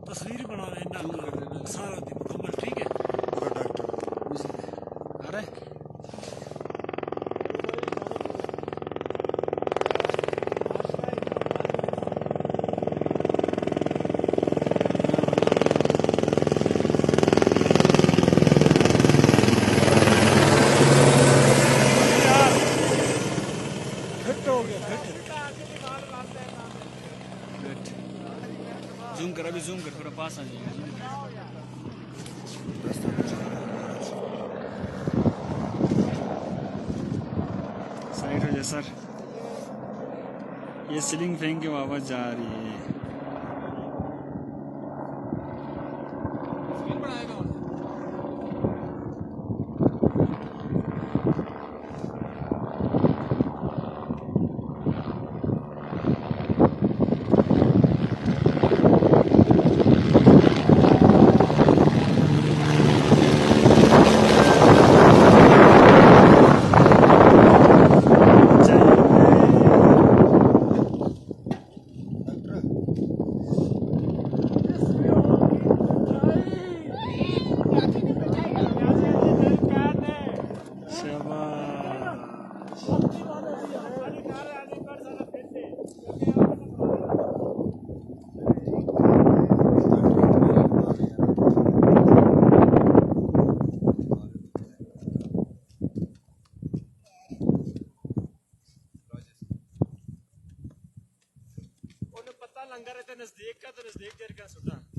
तस्वीर बना लेना सारा दिन मुकम्मल, ठीक है। पूरा डॉक्टर अरे फिट हो गया, फिट। जूम कर, अभी जूम कर, थोड़ा पास आ जाएगा। साइड हो जा सर। ये सीलिंग फेंक के वापस जा रही है। लंगर नजदीक का तो नजदीक देर का सुना।